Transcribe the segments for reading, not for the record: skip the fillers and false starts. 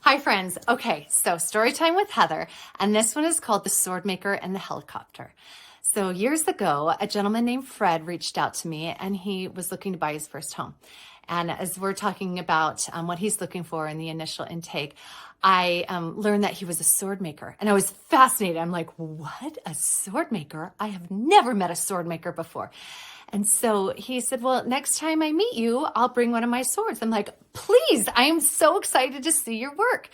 Hi friends. Okay, so story time with Heather, and this one is called The Swordmaker and the Helicopter. So years ago, a gentleman named Fred reached out to me and he was looking to buy his first home. And as we're talking about what he's looking for in the initial intake, I learned that he was a sword maker, and I was fascinated. I'm like, what? A sword maker? I have never met a sword maker before. And so he said, well, next time I meet you, I'll bring one of my swords. I'm like, please, I am so excited to see your work.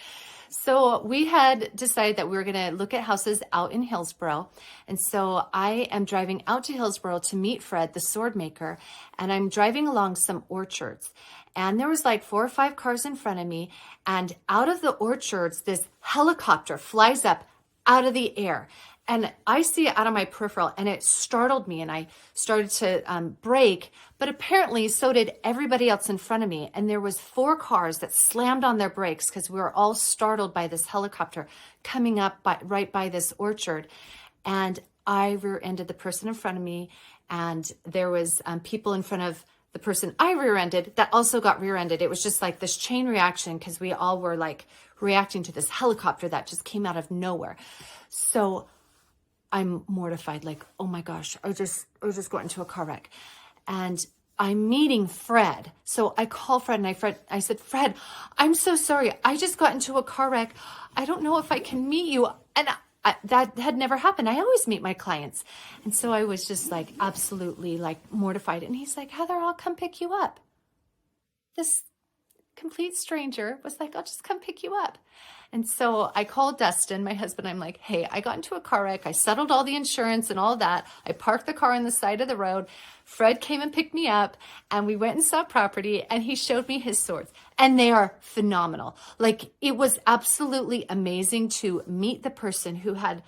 So we had decided that we were going to look at houses out in Hillsboro. And so I am driving out to Hillsboro to meet Fred, the sword maker, and I'm driving along some orchards. And there was like 4 or 5 cars in front of me. And out of the orchards, this helicopter flies up out of the air. And I see it out of my peripheral, and it startled me, and I started to brake, but apparently so did everybody else in front of me. And there was 4 cars that slammed on their brakes because we were all startled by this helicopter coming up right by this orchard. And I rear-ended the person in front of me, and there was people in front of the person I rear-ended that also got rear-ended. It was just like this chain reaction because we all were like reacting to this helicopter that just came out of nowhere. So I'm mortified, like, oh my gosh, I just got into a car wreck. And I'm meeting Fred. So I call Fred and I said, Fred, I'm so sorry. I just got into a car wreck. I don't know if I can meet you. And that had never happened. I always meet my clients. And so I was just like absolutely like mortified. And he's like, Heather, I'll come pick you up. This complete stranger was like, I'll just come pick you up. And so I called Dustin, my husband. I'm like, hey, I got into a car wreck. I settled all the insurance and all that. I parked the car on the side of the road. Fred came and picked me up, and we went and saw property, and he showed me his swords, and they are phenomenal. Like, it was absolutely amazing to meet the person who had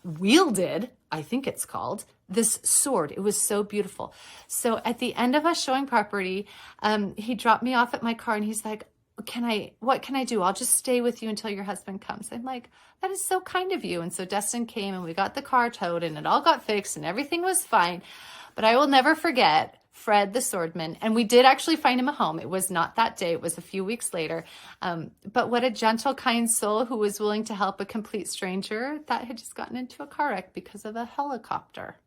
wielded, I think it's called, this sword. It was so beautiful. So at the end of us showing property, he dropped me off at my car, and he's like, what can I do? I'll just stay with you until your husband comes. I'm like, that is so kind of you. And so Dustin came, and we got the car towed, and it all got fixed, and everything was fine. But I will never forget Fred, the swordman. And we did actually find him a home. It was not that day. It was a few weeks later. But what a gentle, kind soul who was willing to help a complete stranger that had just gotten into a car wreck because of a helicopter.